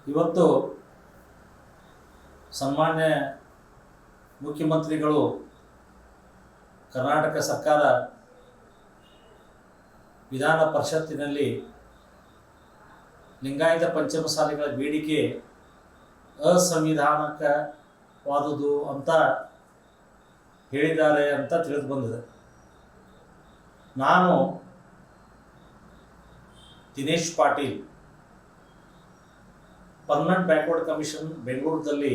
ಇವತ್ತು ಸನ್ಮಾನ್ಯ ಮುಖ್ಯಮಂತ್ರಿಗಳು ಕರ್ನಾಟಕ ಸರ್ಕಾರ ವಿಧಾನ ಪರಿಷತ್ತಿನಲ್ಲಿ ಲಿಂಗಾಯತ ಪಂಚಮಸಾಲಿಗಳ ಬೇಡಿಕೆ ಅಸಂವಿಧಾನಿಕವಾದುದು ಅಂತ ಹೇಳಿದ್ದಾರೆ ಅಂತ ತಿಳಿದು ಬಂದಿದೆ. ನಾನು Dinesh Patil, permanent backward commission ಬೆಂಗಳೂರಲ್ಲಿ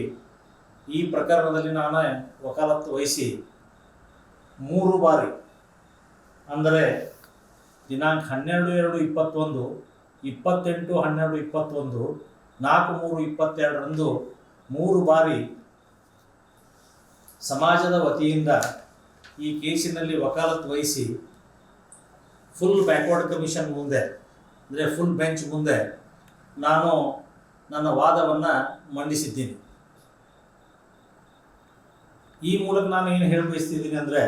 ಈ ಪ್ರಕರಣದಲ್ಲಿ ನಾನು ವಕಾಲತ್ತು ವಹಿಸಿ 3 ಬಾರಿ, ಅಂದರೆ ದಿನಾಂಕ 12/2/21, 28/12/21, 4/3/22ರಂದು 3 ಬಾರಿ ಸಮಾಜದ ವತಿಯಿಂದ ಈ ಕೇಸಿನಲ್ಲಿ ವಕಾಲತ್ತು ವಹಿಸಿ ಫುಲ್ ಬ್ಯಾಕ್ವರ್ಡ್ ಕಮಿಷನ್ ಮುಂದೆ, ಅಂದರೆ ಫುಲ್ ಬೆಂಚ್ ಮುಂದೆ ನಾನು ನನ್ನ ವಾದವನ್ನು ಮಂಡಿಸಿದ್ದೀನಿ. ಈ ಮೂಲಕ ನಾನು ಏನು ಹೇಳಿ ಬಯಸ್ತಿದ್ದೀನಿ ಅಂದರೆ,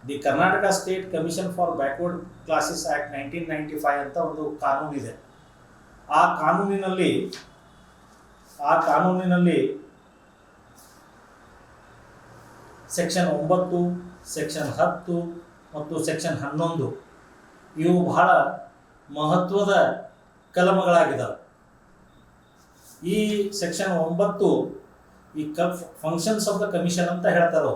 the Karnataka state commission for backward classes act 1995 ಅಂತ ಒಂದು ಕಾನೂನಿದೆ. ಆ ಕಾನೂನಿನಲ್ಲಿ ಸೆಕ್ಷನ್ 9, ಸೆಕ್ಷನ್ 10 ಮತ್ತು ಸೆಕ್ಷನ್ 11 ಇವು ಬಹಳ ಮಹತ್ವದ ಕಲಮಗಳಾಗಿದ್ದಾವೆ. ಈ ಸೆಕ್ಷನ್ 9 ಈ ಫಂಕ್ಷನ್ಸ್ ಆಫ್ ದ ಕಮಿಷನ್ ಅಂತ ಹೇಳ್ತಾರೆ.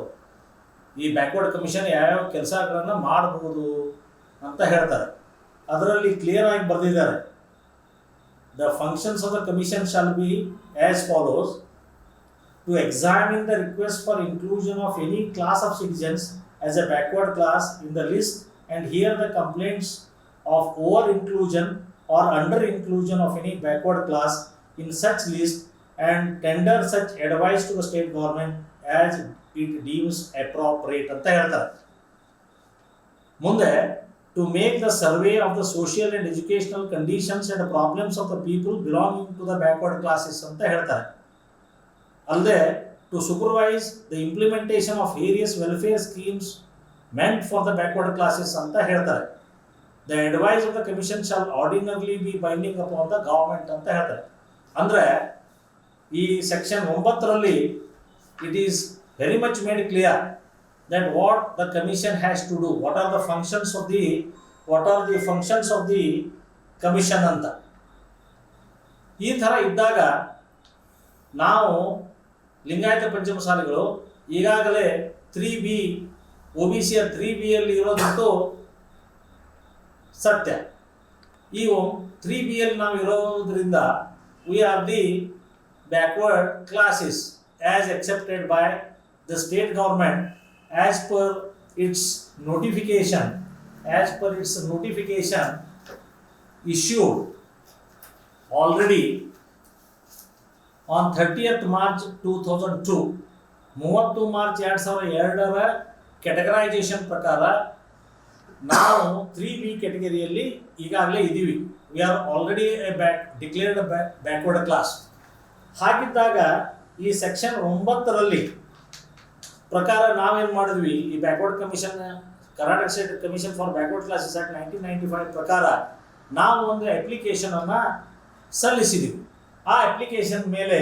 ಈ ಬ್ಯಾಕ್ವರ್ಡ್ ಕಮಿಷನ್ ಯಾವ್ಯಾವ ಕೆಲಸಗಳನ್ನು ಮಾಡಬಹುದು ಅಂತ ಹೇಳ್ತಾರೆ. ಅದರಲ್ಲಿ ಕ್ಲಿಯರ್ ಆಗಿ ಬರೆದಿದ್ದಾರೆ, the functions of the commission shall be as follows: to examine the request for inclusion of any class of citizens as a backward class in the list and hear the complaints of over inclusion or under inclusion of any backward class in such list and tender such advice to the state government as it deems appropriate ಅಂತ ಹೇಳ್ತಾರೆ. ಮುಂದೆ to make the survey of the social and educational conditions and problems of the people belonging to the backward classes ಅಂತ ಹೇಳ್ತಾರೆ. ಅಲ್ಲದೆ to supervise the implementation of various welfare schemes meant for the backward classes ಅಂತ ಹೇಳ್ತಾರೆ. The advice of the commission shall ordinarily be binding upon the government ಅಂತ ಹೇಳ್ತಾರೆ. ಅಂದರೆ ಈ section 9ರಲ್ಲಿ it is very much made clear that what the commission has to do, what are the functions of the commission ಅಂತ. ಈ ಥರ ಇದ್ದಾಗ ನಾವು ಲಿಂಗಾಯತ ಪಂಚಮಸಾಲಿಗಳು ಈಗಾಗಲೇ 3B OBCಯ 3Bಯಲ್ಲಿ ಇರೋದಂತೂ ಸತ್ಯ. ಈ 3Bಯಲ್ಲಿ ನಾವು ಇರೋದ್ರಿಂದ we are the backward classes as accepted by the state government as per its notification issued already on 30th March 2002. 30 March 2002ರ categorisation ಪ್ರಕಾರ ನಾವು 3B ಕ್ಯಾಟಗರಿಯಲ್ಲಿ ಈಗಾಗಲೇ ಇದ್ದೀವಿ. We are already declared backward class. ಹಾಗಿದ್ದಾಗ ಈ ಸೆಕ್ಷನ್ 9ರಲ್ಲಿ ಪ್ರಕಾರ ನಾವೇನು ಮಾಡಿದ್ವಿ, ಈ backward commission, Karnataka state commission for backward classes act 1995 ಪ್ರಕಾರ ನಾವು ಒಂದು ಅಪ್ಲಿಕೇಶನನ್ನು ಸಲ್ಲಿಸಿದ್ದೀವಿ. ಆ ಅಪ್ಲಿಕೇಶನ್ ಮೇಲೆ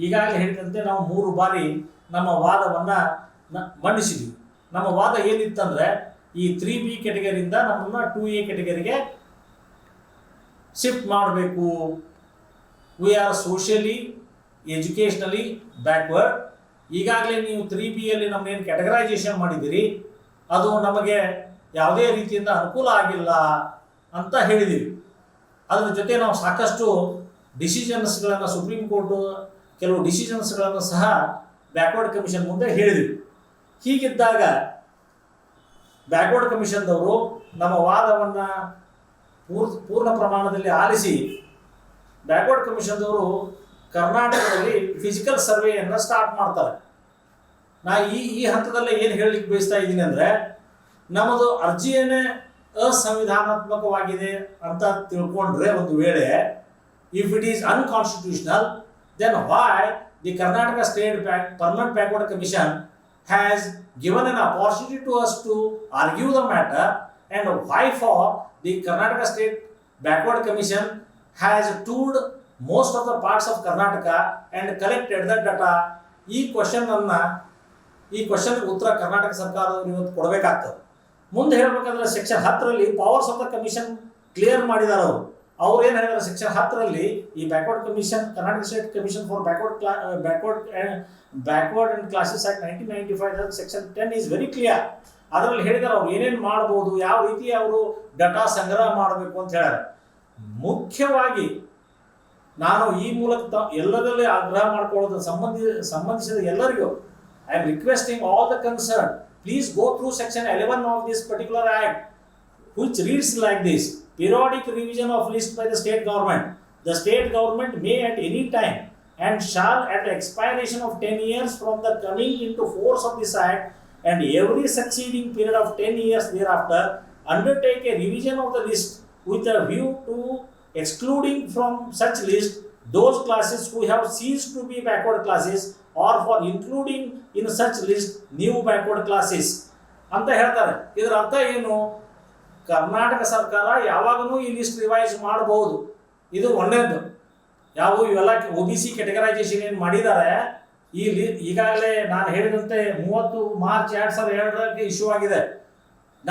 ಈಗಾಗಲೇ ಹೇಳಿದಂತೆ ನಾವು 3 ಬಾರಿ ನಮ್ಮ ವಾದವನ್ನು ಮಂಡಿಸಿದ್ದೀವಿ. ನಮ್ಮ ವಾದ ಏನಿತ್ತಂದರೆ, ಈ 3B ಕ್ಯಾಟಗರಿಯಿಂದ ನಮ್ಮನ್ನು 2A ಕ್ಯಾಟಗರಿಗೆ ಶಿಫ್ಟ್ ಮಾಡಬೇಕು. We are socially educationally backward. ಈಗಾಗಲೇ ನೀವು 3Bಯಲ್ಲಿ ನಮ್ಮನ್ನೇನು ಕ್ಯಾಟಗರೈಸೇಷನ್ ಮಾಡಿದ್ದೀರಿ ಅದು ನಮಗೆ ಯಾವುದೇ ರೀತಿಯಿಂದ ಅನುಕೂಲ ಆಗಿಲ್ಲ ಅಂತ ಹೇಳಿದ್ದೀವಿ. ಅದರ ಜೊತೆ ನಾವು ಸಾಕಷ್ಟು ಡಿಸಿಷನ್ಸ್ಗಳನ್ನು, ಸುಪ್ರೀಂ ಕೋರ್ಟು ಕೆಲವು ಡಿಸಿಷನ್ಸ್ಗಳನ್ನು ಸಹ ಬ್ಯಾಕ್ವರ್ಡ್ ಕಮಿಷನ್ ಮುಂದೆ ಹೇಳಿದ್ವಿ. ಹೀಗಿದ್ದಾಗ ಬ್ಯಾಕ್ವರ್ಡ್ ಕಮಿಷನ್ದವರು ನಮ್ಮ ವಾದವನ್ನು ಪೂರ್ಣ ಪ್ರಮಾಣದಲ್ಲಿ ಆಲಿಸಿ ಬ್ಯಾಕ್ವರ್ಡ್ ಕಮಿಷನ್ದವರು ಕರ್ನಾಟಕದಲ್ಲಿ ಫಿಸಿಕಲ್ ಸರ್ವೆಯನ್ನು ಸ್ಟಾರ್ಟ್ ಮಾಡ್ತಾರೆ. ನಾ ಈ ಹಂತದಲ್ಲೇ ಏನು ಹೇಳಲಿಕ್ಕೆ ಬಯಸ್ತಾ ಇದ್ದೀನಿ ಅಂದರೆ, ನಮ್ಮದು ಅರ್ಜಿಯನ್ನೇ ಅಸಂವಿಧಾನಾತ್ಮಕವಾಗಿದೆ ಅಂತ ತಿಳ್ಕೊಂಡ್ರೆ ಒಂದು ವೇಳೆ, if it is unconstitutional, then why the Karnataka state permanent backward commission has given an opportunity to us to argue the matter, and why for the Karnataka State Backward Commission has told most of the parts of Karnataka and collected the data. ಈ question ಉತ್ತರ ಕರ್ನಾಟಕ ಸರ್ಕಾರದವರು ಇವತ್ತು ಕೊಡಬೇಕಾಗ್ತದೆ. ಮುಂದೆ ಹೇಳ್ಬೇಕಂದ್ರೆ section 10ರಲ್ಲಿ powers of the commission clear ಮಾಡಿದಾರೆ. ಅವ್ರು ಏನು ಹೇಳಿದಾರೆ ಸೆಕ್ಷನ್ 10ರಲ್ಲಿ ಈ backward commission, Karnataka state commission for backward and classes act 1995 section 10 is very clear. ಅದರಲ್ಲಿ ಹೇಳಿದಾರೆ ಅವ್ರು ಏನೇನು ಮಾಡ್ಬೋದು, ಯಾವ ರೀತಿ ಅವರು ಡಾಟಾ ಸಂಗ್ರಹ ಮಾಡಬೇಕು ಅಂತ ಹೇಳ್ಯಾರ. ಮುಖ್ಯವಾಗಿ ನಾನು ಈ ಮೂಲಕ ಎಲ್ಲರಲ್ಲಿ ಆಗ್ರಹ ಮಾಡ್ಕೊಳ್ಳೋದು ಸಂಬಂಧಿಸಿದ ಎಲ್ಲರಿಗೂ I am requesting all the concerned, please go through section 11 of this particular act, which reads like this: periodic revision of list by the state government. The state government may at any time and shall at the expiration of 10 years from the coming into force of this act and every succeeding period of 10 years thereafter undertake a revision of the list with a view to excluding from such list those classes who have ceased to be backward classes or for including in such list new backward classes ಅಂತ ಹೇಳ್ತಾರೆ. ಇದರ ಅರ್ಥ ಏನು? ಕರ್ನಾಟಕ ಸರ್ಕಾರ ಯಾವಾಗಲೂ ಈ list revise ಮಾಡಬಹುದು. ಇದು ಒಂದೇದು. ಇವೆಲ್ಲ OBC ಕೆಟಗರೈಸೇಷನ್ ಏನು ಮಾಡಿದ್ದಾರೆ, ಈಗಾಗಲೇ ನಾನು ಹೇಳಿದಂತೆ 30 ಮಾರ್ಚ್ 2002ಕ್ಕೆ ಇಶ್ಯೂ ಆಗಿದೆ.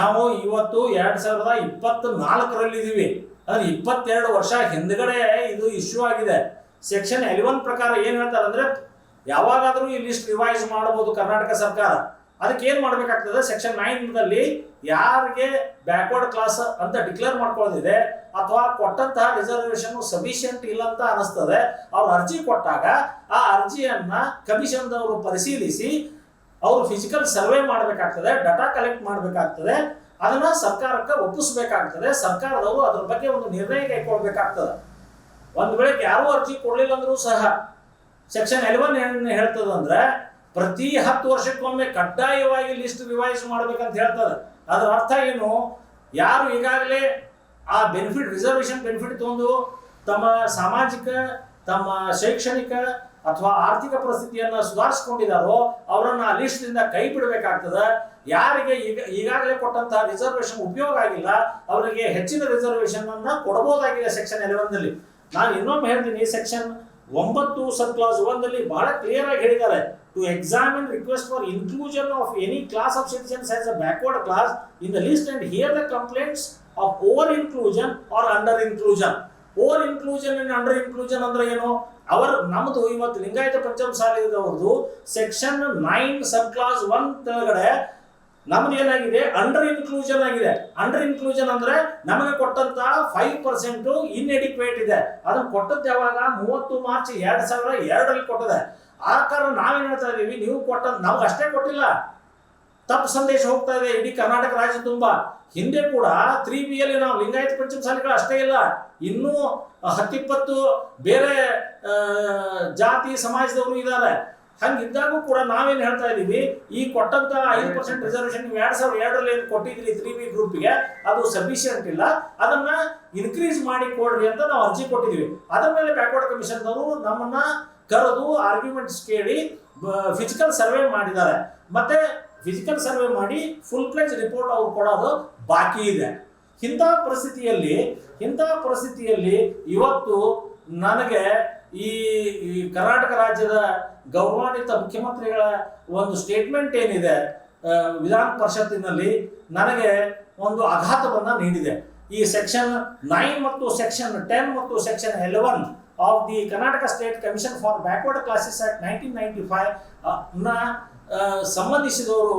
ನಾವು ಇವತ್ತು 2024ರಲ್ಲಿದ್ದೀವಿ. ಅಂದರೆ 22 ವರ್ಷ ಹಿಂದ್ಗಡೆ ಇದು ಇಶ್ಯೂ ಆಗಿದೆ. ಸೆಕ್ಷನ್ 11 ಪ್ರಕಾರ ಏನು ಹೇಳ್ತಾರೆ ಅಂದರೆ ಯಾವಾಗಾದರೂ ಈ ಲಿಸ್ಟ್ ರಿವೈಸ್ ಮಾಡಬಹುದು ಕರ್ನಾಟಕ ಸರ್ಕಾರ. ಅದಕ್ಕೆ ಏನು ಮಾಡಬೇಕಾಗ್ತದೆ, ಸೆಕ್ಷನ್ 9ದಲ್ಲಿ ಯಾರಿಗೆ ಬ್ಯಾಕ್ವರ್ಡ್ ಕ್ಲಾಸ್ ಅಂತ ಡಿಕ್ಲೇರ್ ಮಾಡ್ಕೊಳ್ಳೋದಿದೆ ಅಥವಾ ಕೊಟ್ಟಂತಹ ರಿಸರ್ವೇಷನ್ ಸಫಿಷಿಯಂಟ್ ಇಲ್ಲ ಅಂತ ಅನಿಸ್ತದೆ, ಅವ್ರು ಅರ್ಜಿ ಕೊಟ್ಟಾಗ ಆ ಅರ್ಜಿಯನ್ನ ಕಮಿಷನ್ದವರು ಪರಿಶೀಲಿಸಿ ಅವರು ಫಿಸಿಕಲ್ ಸರ್ವೆ ಮಾಡಬೇಕಾಗ್ತದೆ, ಡಾಟಾ ಕಲೆಕ್ಟ್ ಮಾಡಬೇಕಾಗ್ತದೆ, ಅದನ್ನ ಸರ್ಕಾರಕ್ಕೆ ಒಪ್ಪಿಸಬೇಕಾಗ್ತದೆ. ಸರ್ಕಾರದವರು ಅದ್ರ ಬಗ್ಗೆ ಒಂದು ನಿರ್ಣಯ ಕೈಗೊಳ್ಬೇಕಾಗ್ತದೆ. ಒಂದು ವೇಳೆ ಯಾರೂ ಅರ್ಜಿ ಕೊಡಲಿಲ್ಲ ಅಂದ್ರೂ ಸಹ ಸೆಕ್ಷನ್ 11 ಏನು ಹೇಳ್ತದೆ ಅಂದ್ರೆ ಪ್ರತಿ 10 ವರ್ಷಕ್ಕೊಮ್ಮೆ ಕಡ್ಡಾಯವಾಗಿ ಲಿಸ್ಟ್ ರಿವೈಸ್ ಮಾಡ್ಬೇಕಂತ ಹೇಳ್ತದೆ. ಅದರ ಅರ್ಥ ಏನು? ಯಾರು ಈಗಾಗಲೇ ಆ ರಿಸರ್ವೇಷನ್ ಬೆನಿಫಿಟ್ ತಗೊಂಡು ತಮ್ಮ ಸಾಮಾಜಿಕ, ತಮ್ಮ ಶೈಕ್ಷಣಿಕ ಅಥವಾ ಆರ್ಥಿಕ ಪರಿಸ್ಥಿತಿಯನ್ನು ಸುಧಾರಿಸಿಕೊಂಡಿದ್ದಾರೋ ಅವರನ್ನು ಆ ಲಿಸ್ಟ್ನಿಂದ ಕೈ ಬಿಡಬೇಕಾಗ್ತದೆ. ಯಾರಿಗೆ ಈಗಾಗಲೇ ಕೊಟ್ಟಂತಹ ರಿಸರ್ವೇಷನ್ ಉಪಯೋಗ ಆಗಿಲ್ಲ ಅವರಿಗೆ ಹೆಚ್ಚಿನ ರಿಸರ್ವೇಷನ್ ಅನ್ನ ಕೊಡಬಹುದಾಗಿದೆ ಸೆಕ್ಷನ್ 11ನಲ್ಲಿ. ನಾನು ಇನ್ನೊಮ್ಮೆ ಹೇಳ್ತೀನಿ, ಸೆಕ್ಷನ್ 9 ಸಬ್ ಕ್ಲಾಸ್ 1ದಲ್ಲಿ ಬಹಳ ಕ್ಲಿಯರ್ ಆಗಿ ಹೇಳಿದ್ದಾರೆ, to examine request for inclusion of any class of citizens as a backward class in the list and hear the complaints of over inclusion or under inclusion. Over inclusion and under inclusion ಅಂದ್ರೆ ಏನು? ನಮ್ಮದು ಇವತ್ತು ಲಿಂಗಾಯತ ಪಂಚಮಸಾಲಿದವ್ರದ್ದು section 9 sub class 1 ಕೆಳಗಡೆ ನಮ್ದು ಏನಾಗಿದೆ, under inclusion ಆಗಿದೆ. Under inclusion ಅಂದ್ರೆ ನಮಗೆ ಕೊಟ್ಟಂತ 5% ಇನ್ಎಡಿಕ್ವೇಟ್ ಇದೆ. ಅದನ್ನ ಕೊಟ್ಟದ್ದು ಯಾವಾಗ? 30 ಮಾರ್ಚ್ 2002ರಲ್ಲಿ ಕೊಟ್ಟದೆ. ಆ ಕಾರಣ ನಾವೇನ್ ಹೇಳ್ತಾ ಇದೀವಿ, ನೀವು ನಮ್ಗೆ ಅಷ್ಟೇ ಕೊಟ್ಟಿಲ್ಲ, ತಪ್ಪು ಸಂದೇಶ ಹೋಗ್ತಾ ಇದೆ ಇಡೀ ಕರ್ನಾಟಕ ರಾಜ್ಯ ತುಂಬಾ. ಹಿಂದೆ ಕೂಡ 3Bಯಲ್ಲಿ ನಾವು ಲಿಂಗಾಯತ ಪಂಚಮಸಾಲಿಗಳು ಅಷ್ಟೇ ಇಲ್ಲ, ಇನ್ನೂ 10-20 ಬೇರೆ ಜಾತಿ ಸಮಾಜದವರು ಇದ್ದಾರೆ. ಹಂಗಿದ್ದಾಗೂ ಕೂಡ ನಾವೇನು ಹೇಳ್ತಾ ಇದ್ದೀವಿ, ಈ ಕೊಟ್ಟಂತ 5% ರಿಸರ್ವೇಷನ್ ನೀವು 2002ರಲ್ಲಿ ಏನು ಕೊಟ್ಟಿದ್ರಿ 3B ಗ್ರೂಪ್ಗೆ ಅದು ಸಫಿಷಿಯಂಟ್ ಇಲ್ಲ, ಅದನ್ನ ಇನ್ಕ್ರೀಸ್ ಮಾಡಿ ಕೊಡ್ರಿ ಅಂತ ನಾವು ಅರ್ಜಿ ಕೊಟ್ಟಿದ್ವಿ. ಅದರ ಮೇಲೆ ಬ್ಯಾಕ್ವರ್ಡ್ ಕಮಿಷನ್ದವರು ನಮ್ಮನ್ನ ಕರೆದು ಆರ್ಗ್ಯುಮೆಂಟ್ಸ್ ಕೇಳಿ ಫಿಸಿಕಲ್ ಸರ್ವೆ ಮಾಡಿದ್ದಾರೆ. ಮತ್ತೆ ಫಿಸಿಕಲ್ ಸರ್ವೆ ಮಾಡಿ ಫುಲ್ ಫ್ಲೆಜ್ ರಿಪೋರ್ಟ್ ಅವ್ರು ಕೊಡೋದು ಬಾಕಿ ಇದೆ. ಇಂಥ ಪರಿಸ್ಥಿತಿಯಲ್ಲಿ ಇವತ್ತು ನನಗೆ ಈ ಕರ್ನಾಟಕ ರಾಜ್ಯದ ಗೌರವಾನ್ವಿತ ಮುಖ್ಯಮಂತ್ರಿಗಳ ಒಂದು ಸ್ಟೇಟ್ಮೆಂಟ್ ಏನಿದೆ ವಿಧಾನ ಪರಿಷತ್ತಿನಲ್ಲಿ ನನಗೆ ಒಂದು ಆಘಾತವನ್ನು ನೀಡಿದೆ. ಈ ಸೆಕ್ಷನ್ 9 ಮತ್ತು ಸೆಕ್ಷನ್ 10 ಮತ್ತು section 11 of the Karnataka state commission for backward classes act 1995 ಸಂಬಂಧಿಸಿದವರು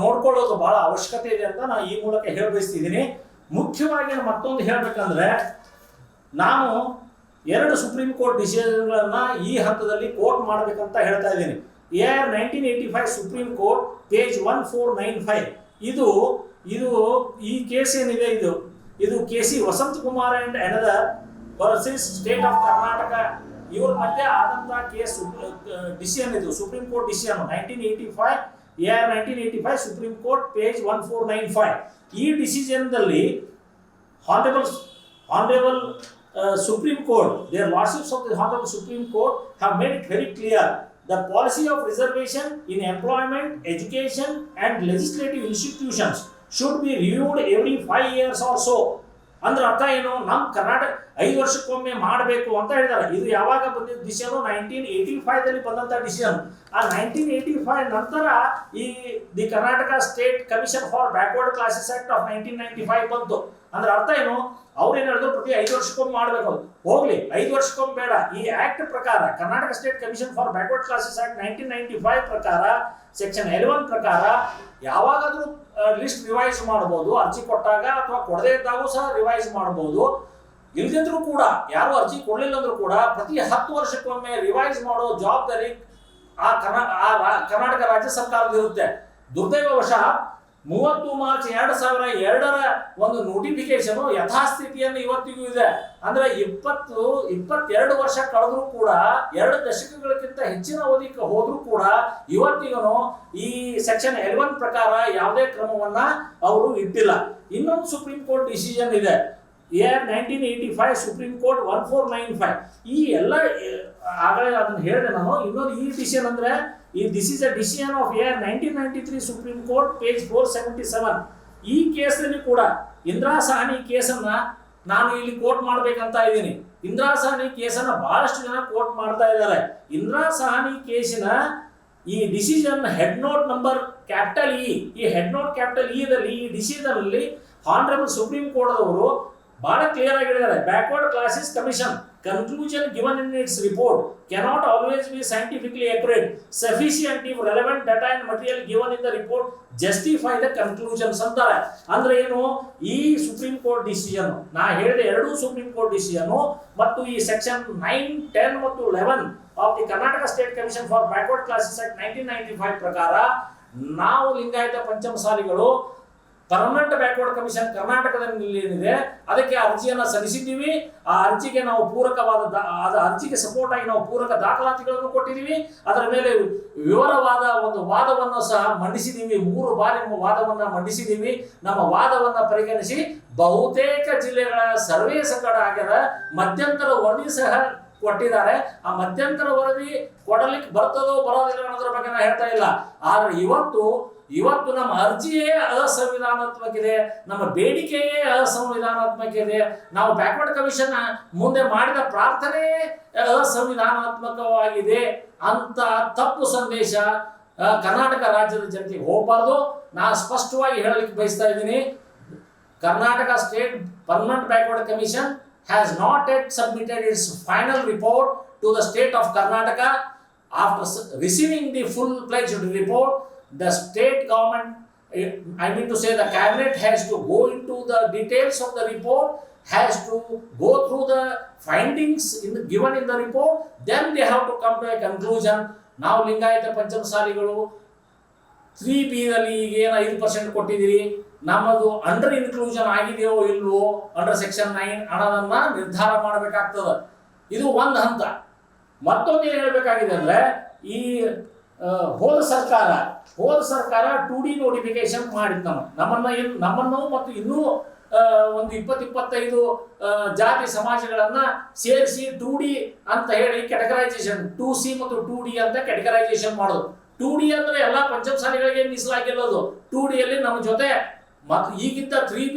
ನೋಡ್ಕೊಳ್ಳೋದು ಬಹಳ ಅವಶ್ಯಕತೆ ಇದೆ ಅಂತ ನಾನು ಈ ಮೂಲಕ ಹೇಳಬಯಸ್ತಿದ್ದೀನಿ. ಮುಖ್ಯವಾಗಿ ಮತ್ತೊಂದು ಹೇಳಬೇಕಂದ್ರೆ, ನಾನು 2 ಸುಪ್ರೀಂ ಕೋರ್ಟ್ ಡಿಸಿಷನ್ಗಳನ್ನ ಈ ಹಂತದಲ್ಲಿ ಕೋರ್ಟ್ ಮಾಡಬೇಕಂತ ಹೇಳ್ತಾ ಇದ್ದೀನಿ. AR 1985 ಸುಪ್ರೀಂ ಕೋರ್ಟ್ ಪೇಜ್ 1495 ಇದು ಈ ಕೇಸ್ ಏನಿದೆ, ಇದು KC Vasanth Kumar and another versus state of Karnataka ಇವ್ರ ಮಧ್ಯೆ ಆದಂತಹ ಕೇಸ್ ಡಿಸಿಷನ್. ಇದು Supreme Court decision 1985 AR 1985 Supreme Court page 1495. ಈ ಡಿಸಿಷನ್ದಲ್ಲಿ Honorable Supreme Court, their lordships of the Honorable Supreme Court have made it very clear the policy of reservation in employment, education and legislative institutions should be reviewed every 5 years or so. ಅಂದ್ರೆ ಅರ್ಥ ಏನು, ನಮ್ಮ ಕರ್ನಾಟಕ 5 ವರ್ಷಕ್ಕೊಮ್ಮೆ ಮಾಡಬೇಕು ಅಂತ ಹೇಳಿದ್ದಾರೆ. ಇದು ಯಾವಾಗ ಬಂದಿದ್ದ ಡಿಸಿಷನ್, 1985 ಬಂದಂತ ಡಿಸಿಷನ್. ಆ 1985 ನಂತರ ಈ the Karnataka state commission for backward classes act of 1995 ಬಂತು. ಅಂದ್ರೆ ಅರ್ಥ ಏನು, ಅವ್ರು ಏನ್ ಹೇಳಿದ್ರು ಪ್ರತಿ 5 ವರ್ಷಕ್ಕೊಮ್ಮೆ ಮಾಡಬೇಕು. ಹೋಗ್ಲಿ 5 ವರ್ಷಕ್ಕೊಮ್ಮೆ ಬೇಡ, ಈ ಆಕ್ಟ್ ಪ್ರಕಾರ Karnataka state commission for backward classes act 1995 ಪ್ರಕಾರ ಸೆಕ್ಷನ್ 11 ಪ್ರಕಾರ ಯಾವಾಗಾದ್ರೂ ಲಿಸ್ಟ್ ರಿವೈಸ್ ಮಾಡಬಹುದು, ಅರ್ಜಿ ಕೊಟ್ಟಾಗ ಅಥವಾ ಕೊಡದೇ ಇದ್ದಾಗೂ ಸಹ ರಿವೈಸ್ ಮಾಡಬಹುದು. ಇಲ್ದಿದ್ರು ಕೂಡ ಯಾರು ಅರ್ಜಿ ಕೊಡ್ಲಿಲ್ಲ ಅಂದ್ರೂ ಕೂಡ ಪ್ರತಿ 10 ವರ್ಷಕ್ಕೊಮ್ಮೆ ರಿವೈಸ್ ಮಾಡೋ ಜವಾಬ್ದಾರಿ ಕರ್ನಾಟಕ ರಾಜ್ಯ ಸರ್ಕಾರದ ಇರುತ್ತೆ. ದುರ್ದೈವವಶ 30 ಮಾರ್ಚ್ 2002 ಒಂದು ನೋಟಿಫಿಕೇಶನ್ ಯಥಾಸ್ಥಿತಿಯನ್ನು ಇವತ್ತಿಗೂ ಇದೆ. ಅಂದ್ರೆ 22 ವರ್ಷ ಕಳೆದ್ರೂ ಕೂಡ, 2 ದಶಕಗಳಿಗಿಂತ ಹೆಚ್ಚಿನ ಅವಧಿಗೆ ಹೋದ್ರೂ ಕೂಡ ಇವತ್ತಿಗೂ ಈ ಸೆಕ್ಷನ್ 11 ಪ್ರಕಾರ ಯಾವುದೇ ಕ್ರಮವನ್ನ ಅವರು ಇಟ್ಟಿಲ್ಲ. ಇನ್ನೊಂದು ಸುಪ್ರೀಂ ಕೋರ್ಟ್ ಡಿಸಿಷನ್ ಇದೆ, ಇಯರ್ 1985 ಸುಪ್ರೀಂ ಕೋರ್ಟ್ 1495. ಈ ಎಲ್ಲ ಆಗಲೇ ಅದನ್ನ ಹೇಳಿದೆ ನಾನು. ಇನ್ನೊಂದು ಈ ಡಿಸಿಷನ್ ಅಂದ್ರೆ this is a decision of year 1993 supreme Court page 477. ಈ ಕೇಸಲ್ಲಿ ಕೂಡ ಇಂದಿರಾ ಸಾಹ್ನಿ ಕೇಸನ್ನ ನಾನು ಇಲ್ಲಿ ಕೋರ್ಟ್ ಮಾಡ್ಬೇಕಂತ ಇದ್ದೀನಿ. ಇಂದಿರಾ ಸಾಹ್ನಿ ಕೇಸನ್ನ ಬಹಳಷ್ಟು ಜನ ಕೋರ್ಟ್ ಮಾಡ್ತಾ ಇದ್ದಾರೆ. ಇಂದಿರಾ ಸಾಹ್ನಿ ಕೇಸಿನ ಈ decision head note number capital ಈ ಹೆಡ್ ನೋಟ್ ಕ್ಯಾಪಿಟಲ್ ದಲ್ಲಿ ಈ ಡಿಸಿಷನ್ ಅಲ್ಲಿ ಹಾನರಬಲ್ ಸುಪ್ರೀಂ ಕೋರ್ಟ್ ಅವರು ಬಹಳ ಕ್ಲಿಯರ್ ಆಗಿ ಹೇಳಿದ್ದಾರೆ, backward classes commission conclusion given in its report cannot always be scientifically accurate. Sufficient if relevant data and material given in the report justify the conclusions ಅಂತಾರೆ. ಅಂದ್ರೆ ಏನು, ಈ supreme Court decision ನಾ ಹೇಳಿದ 2 ಸುಪ್ರೀಂ ಕೋರ್ಟ್ ಡಿಸಿಷನ್ ಮತ್ತು ಈ section 9, 10 ಮತ್ತು 11 of the Karnataka state commission for backward classes act 1995 ಪ್ರಕಾರ ನಾವು ಲಿಂಗಾಯತ ಪಂಚಮಸಾಲಿಗಳು ಪರ್ಮನೆಂಟ್ ಬ್ಯಾಕ್ವರ್ಡ್ ಕಮಿಷನ್ ಕರ್ನಾಟಕದಲ್ಲಿ ಏನಿದೆ ಅದಕ್ಕೆ ಅರ್ಜಿಯನ್ನು ಸಲ್ಲಿಸಿದ್ದೀವಿ. ಆ ಅರ್ಜಿಗೆ ನಾವು ಪೂರಕವಾದ ಅರ್ಜಿಗೆ ಸಪೋರ್ಟ್ ಆಗಿ ನಾವು ಪೂರಕ ದಾಖಲಾತಿಗಳನ್ನು ಕೊಟ್ಟಿದ್ದೀವಿ. ಅದರ ಮೇಲೆ ವಿವರವಾದ ಒಂದು ವಾದವನ್ನು ಸಹ ಮಂಡಿಸಿದ್ದೀವಿ. 3 ಬಾರಿ ವಾದವನ್ನು ಮಂಡಿಸಿದ್ದೀವಿ. ನಮ್ಮ ವಾದವನ್ನು ಪರಿಗಣಿಸಿ ಬಹುತೇಕ ಜಿಲ್ಲೆಗಳ ಸರ್ವೆ ಸಂಕಟ ಆಗ್ಯದ. ಮಧ್ಯಂತರ ವರದಿ ಸಹ ಕೊಟ್ಟಿದ್ದಾರೆ. ಆ ಮಧ್ಯಂತರ ವರದಿ ಕೊಡಲಿಕ್ಕೆ ಬರ್ತದೋ ಬರೋದಿಲ್ಲ ಅನ್ನೋದ್ರ ಬಗ್ಗೆ ನಾನು ಹೇಳ್ತಾ ಇಲ್ಲ. ಆದ್ರೆ ಇವತ್ತು ನಮ್ಮ ಅರ್ಜಿಯೇ ಅಸಂವಿಧಾನಾತ್ಮಕ ಇದೆ, ನಮ್ಮ ಬೇಡಿಕೆಯೇ ಅಸಂವಿಧಾನಾತ್ಮಕ ಇದೆ. ನಾವು ಬ್ಯಾಕ್ವರ್ಡ್ ಕಮಿಷನ್ ಮುಂದೆ ಮಾಡಿದ ಪ್ರಾರ್ಥನೆ ಅಸಂವಿಧಾನಾತ್ಮಕವಾಗಿದೆ ಅಂತ ತಪ್ಪು ಸಂದೇಶ ಕರ್ನಾಟಕ ರಾಜ್ಯದ ಜನತೆಗೆ ಹೋಗಬಾರ್ದು. ನಾನು ಸ್ಪಷ್ಟವಾಗಿ ಹೇಳಲಿಕ್ಕೆ ಬಯಸ್ತಾ ಇದ್ದೀನಿ, Karnataka state permanent backward commission has not yet submitted its final report to the state of Karnataka. After receiving the full-fledged report, the state government, I mean to say the cabinet, has to go into the details of the report, has to go through the findings given in the report, then they have to come to a conclusion. Now Lingayat ಪಂಚಮಸಾಲಿಗಳು 3B ನಲ್ಲಿ ಈಗ ಏನು 5% ಕೊಟ್ಟಿದ್ದೀರಿ, ನಮ್ಮದು under inclusion ಆಗಿದೆಯೋ ಇಲ್ವೋ under section 9 ಅನ್ನೋದನ್ನ ನಿರ್ಧಾರ ಮಾಡಬೇಕಾಗ್ತದೆ. ಇದು ಒಂದು ಹಂತ. ಮತ್ತೊಂದು ಏನು ಹೇಳಬೇಕಾಗಿದೆ ಅಂದ್ರೆ, ಈ ಹೋದ ಸರ್ಕಾರ 2D ನೋಟಿಫಿಕೇಶನ್ ಮಾಡಿದ್ದು ನಮ್ಮನ್ನು ಮತ್ತು ಇನ್ನೂ ಒಂದು 20-25 ಜಾತಿ ಸಮಾಜಗಳನ್ನ ಸೇರಿಸಿ 2D ಅಂತ ಹೇಳಿ ಕ್ಯಾಟಗರೈಸೇಷನ್ 2C ಮತ್ತು 2D ಅಂತ ಕ್ಯಾಟಗರೈಸೇಷನ್ ಮಾಡೋದು. 2D ಅಂದ್ರೆ ಎಲ್ಲ ಪಂಚಮಸಾಲಿಗಳಿಗೆ ಮೀಸಲಾಗಿಲ್ಲದು. 2D ಯಲ್ಲಿ ನಮ್ಮ ಜೊತೆ ಮತ್ತು ಈಗಿಂತ 3B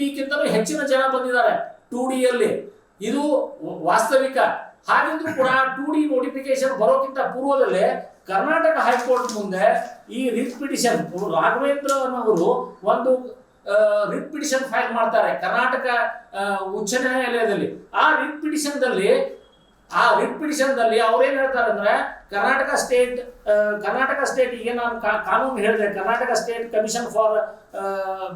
ಹೆಚ್ಚಿನ ಜನ ಬಂದಿದ್ದಾರೆ 2D ಯಲ್ಲಿ. ಇದು ವಾಸ್ತವಿಕ. ಹಾಗಿದ್ರು ಕೂಡ 2D ನೋಟಿಫಿಕೇಶನ್ ಬರೋಕ್ಕಿಂತ ಪೂರ್ವದಲ್ಲೇ ಕರ್ನಾಟಕ ಹೈಕೋರ್ಟ್ ಮುಂದೆ ಈ ರಿಟ್ ಪಿಟಿಷನ್ ರಾಘವೇಂದ್ರನವರು ಒಂದು ರಿಟ್ ಪಿಟಿಷನ್ ಫೈಲ್ ಮಾಡ್ತಾರೆ ಕರ್ನಾಟಕ ಉಚ್ಚ ನ್ಯಾಯಾಲಯದಲ್ಲಿ. ಆ ರಿಟ್ ಪಿಟಿಷನ್ ದಲ್ಲಿ ಅವ್ರೇನ್ ಹೇಳ್ತಾರೆ ಅಂದ್ರೆ, ಕರ್ನಾಟಕ ಸ್ಟೇಟ್ ಈಗ ನಾನು ಕಾನೂನು ಹೇಳಿದೆ, Karnataka state commission for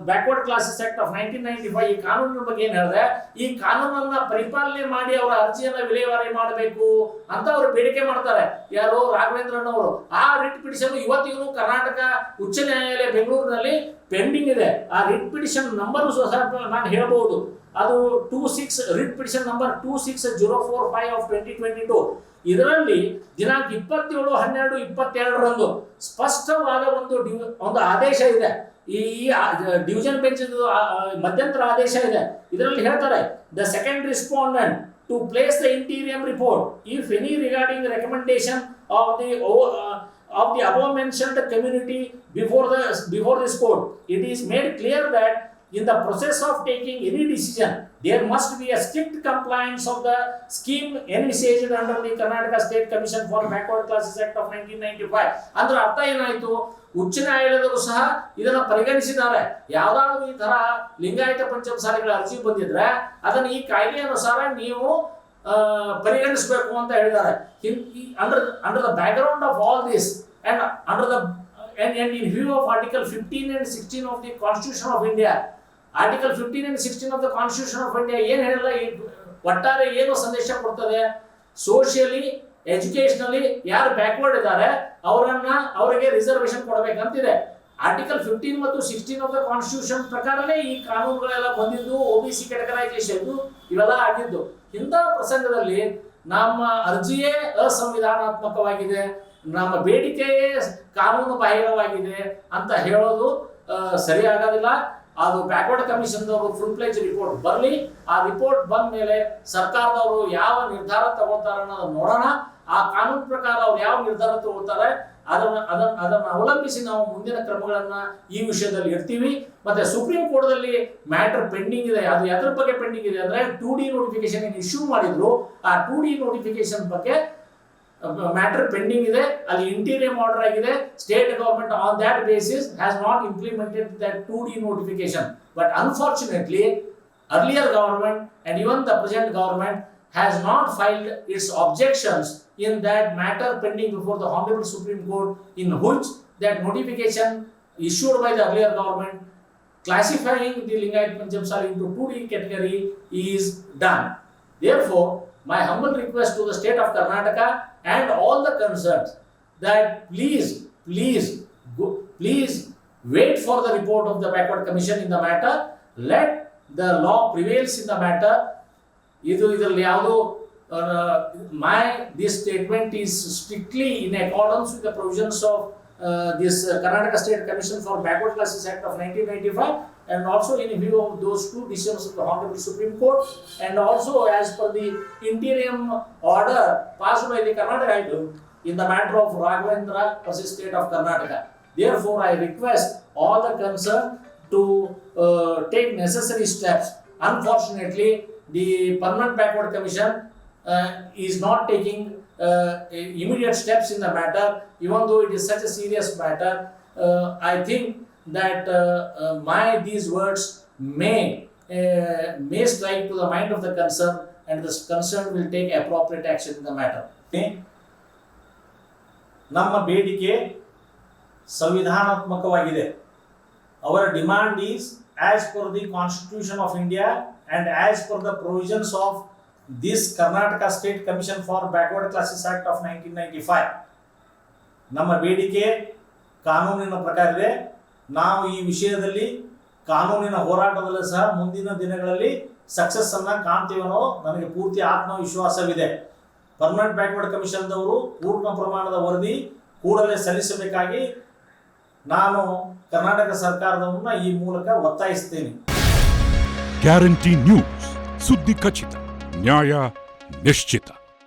backward classes act of 1995 ಈ ಕಾನೂನಿನ ಬಗ್ಗೆ ಏನ್ ಹೇಳಿದೆ, ಈ ಕಾನೂನನ್ನ ಪರಿಪಾಲನೆ ಮಾಡಿ ಅವರ ಅರ್ಜಿಯನ್ನ ವಿಲೇವಾರಿ ಮಾಡಬೇಕು ಅಂತ ಅವರು ಬೇಡಿಕೆ ಮಾಡ್ತಾರೆ. ಯಾರು? ರಾಘವೇಂದ್ರನವರು. ಆ ರಿಟ್ ಪಿಟಿಷನ್ ಇವತ್ತಿಗೂ ಕರ್ನಾಟಕ ಉಚ್ಚ ನ್ಯಾಯಾಲಯ ಬೆಂಗಳೂರಿನಲ್ಲಿ ಪೆಂಡಿಂಗ್ ಇದೆ. ಆ ರಿಟ್ ಪಿಟಿಷನ್ ನಂಬರ್ ನಾನು ಹೇಳ್ಬಹುದು, ಅದು 26 ರಿಟ್ ಪಿಟಿಷನ್ ನಂಬರ್ 26045 ಆಫ್ 2022. ಇದರಲ್ಲಿ ದಿನಾಂಕ 27/12/22 ಸ್ಪಷ್ಟವಾದ ಒಂದು ಆದೇಶ ಇದೆ. ಈ ಡಿವಿಷನ್ ಬೆಂಚ್ ಮಧ್ಯಂತರ ಆದೇಶ ಇದೆ. ಇದರಲ್ಲಿ ಹೇಳ್ತಾರೆ, the second respondent to place the interim report if any regarding recommendation of the above mentioned community before this court, it is made clear that in the process of taking any decision, there must be a strict compliance of the scheme envisaged under the Karnataka State Commission for Backward Classes Act of 1995. ಅಂದ್ರೆ ಅರ್ಥ ಏನಾಯ್ತು, ಉಚ್ಚ ನ್ಯಾಯಾಲಯದವರು ಸಹ ಇದನ್ನ ಪರಿಗಣಿಸಿದ್ದಾರೆ. ಯಾವ್ದಾದ್ರು ಈ ತರ ಲಿಂಗಾಯತ ಪಂಚಮಸಾಲಿಗಳ ಅರ್ಜಿ ಬಂದಿದ್ರೆ ಅದನ್ನ ಈ ಕಾಯ್ದೆ ಅನುಸಾರ ನೀವು ಪರಿಗಣಿಸಬೇಕು ಅಂತ ಹೇಳಿದ್ದಾರೆ. Under the background of all this and under the and in view of Article 15 and 16 of the Constitution of India, Article 15 and 16 of the Constitution of India ಏನು ಹೇಳಿಲ್ಲ, ಒಟ್ಟಾರೆ ಏನು ಸಂದೇಶ ಕೊಡ್ತದೆ, ಸೋಷಿಯಲಿ ಎಜುಕೇಶನಲಿ ಯಾರು ಬ್ಯಾಕ್ವರ್ಡ್ ಇದ್ದಾರೆ ಅವರಿಗೆ ರಿಸರ್ವೇಶನ್ ಕೊಡಬೇಕಂತಿದೆ. ಆರ್ಟಿಕಲ್ 15 ಮತ್ತು 16 ಆಫ್ ದ ಕಾನ್ಸ್ಟಿಟ್ಯೂಷನ್ ಪ್ರಕಾರನೇ ಈ ಕಾನೂನುಗಳೆಲ್ಲ ಬಂದಿದ್ದು, OBC ಕ್ಯಾಟಗರೈಸೇಷನ್ ಇವೆಲ್ಲ ಆಗಿದ್ದು. ಇಂಥ ಪ್ರಸಂಗದಲ್ಲಿ ನಮ್ಮ ಅರ್ಜಿಯೇ ಅಸಂವಿಧಾನಾತ್ಮಕವಾಗಿದೆ, ನಮ್ಮ ಬೇಡಿಕೆಯೇ ಕಾನೂನು ಬಾಹಿರವಾಗಿದೆ ಅಂತ ಹೇಳೋದು ಸರಿಯಾಗೋದಿಲ್ಲ. ಅದು ಬ್ಯಾಕ್ವರ್ಡ್ ಕಮಿಷನ್ದವರು ಫುಲ್ ಪ್ಲೇಜ್ ರಿಪೋರ್ಟ್ ಬರಲಿ. ಆ ರಿಪೋರ್ಟ್ ಬಂದ ಮೇಲೆ ಸರ್ಕಾರದವರು ಯಾವ ನಿರ್ಧಾರ ತಗೊಳ್ತಾರೆ ಅನ್ನೋದನ್ನ ನೋಡೋಣ. ಆ ಕಾನೂನು ಪ್ರಕಾರ ಅವ್ರು ಯಾವ ನಿರ್ಧಾರ ತಗೊಳ್ತಾರೆ ಅದನ್ನ ಅವಲಂಬಿಸಿ ನಾವು ಮುಂದಿನ ಕ್ರಮಗಳನ್ನ ಈ ವಿಷಯದಲ್ಲಿ ಇಡ್ತೀವಿ. ಮತ್ತೆ ಸುಪ್ರೀಂ ಕೋರ್ಟ್ದಲ್ಲಿ ಮ್ಯಾಟರ್ ಪೆಂಡಿಂಗ್ ಇದೆ. ಅದು ಯಾವ್ದ್ರ ಬಗ್ಗೆ ಪೆಂಡಿಂಗ್ ಇದೆ ಅಂದ್ರೆ 2D ನೋಟಿಫಿಕೇಶನ್ ಇಶ್ಯೂ ಮಾಡಿದ್ರು. ಆ 2D ನೋಟಿಫಿಕೇಶನ್ ಬಗ್ಗೆ ಮ್ಯಾಟರ್ ಪೆಂಡಿಂಗ್ ಇದೆ. ಅಲ್ಲಿ ಇಂಟೀರಿಯಂ ಆರ್ಡರ್ ಆಗಿದೆ. State government on that basis has not implemented that 2D notification. But unfortunately earlier government and even the present government has not filed its objections in that matter pending before the Honorable Supreme Court, in which that notification issued by the earlier government classifying the Lingayat Panchamsali into 2D category is done. Therefore, my humble request to the state of Karnataka and all the concerned that please wait for the report of the Backward Commission in the matter. Let the law prevails in the matter. ಇದರಲ್ಲಿ ಯಾವುದು this statement is strictly in accordance with the provisions of this Karnataka State Commission for Backward Classes Act of 1995, and also in view of those two decisions of the Honorable Supreme Court, and also as per the interim order passed by the Karnataka High Court in the matter of Raghavendra versus State of Karnataka. Therefore, I request all the concerned to take necessary steps. Unfortunately, the Permanent Backward Commission is not taking immediate steps in the matter, even though it is such a serious matter. I think that these words may strike to the mind of the concern, and the concern will take appropriate action in the matter. ನಮ್ಮ ಬೇಡಿಕೆ ಸಂವಿಧಾನಾತ್ಮಕವಾಗಿದೆ. Our demand is as per the Constitution of India and as per the provisions of this Karnataka State Commission for Backward Classes Act of 1995. ನಮ್ಮ ಬೇಡಿಕೆ ಕಾನೂನಿನ ಪ್ರಕಾರ ಇದೆ. ನಾವು ಈ ವಿಷಯದಲ್ಲಿ ಕಾನೂನಿನ ಹೋರಾಟದಲ್ಲೂ ಸಹ ಮುಂದಿನ ದಿನಗಳಲ್ಲಿ ಸಕ್ಸಸ್ ಅನ್ನ ಕಾಣ್ತೀವಿ ಅನ್ನೋ ನನಗೆ ಪೂರ್ತಿ ಆತ್ಮವಿಶ್ವಾಸವಿದೆ. ಪರ್ಮನೆಂಟ್ ಬ್ಯಾಕ್ವರ್ಡ್ ಕಮಿಷನ್ದವರು ಪೂರ್ಣ ಪ್ರಮಾಣದ ವರದಿ ಕೂಡಲೇ ಸಲ್ಲಿಸಬೇಕಾಗಿ ನಾನು ಕರ್ನಾಟಕ ಸರ್ಕಾರದವರನ್ನ ಈ ಮೂಲಕ ಒತ್ತಾಯಿಸ್ತೇನೆ. ಗ್ಯಾರಂಟಿ ನ್ಯೂಸ್, ಸುದ್ದಿ ಖಚಿತ, ನ್ಯಾಯ ನಿಶ್ಚಿತ.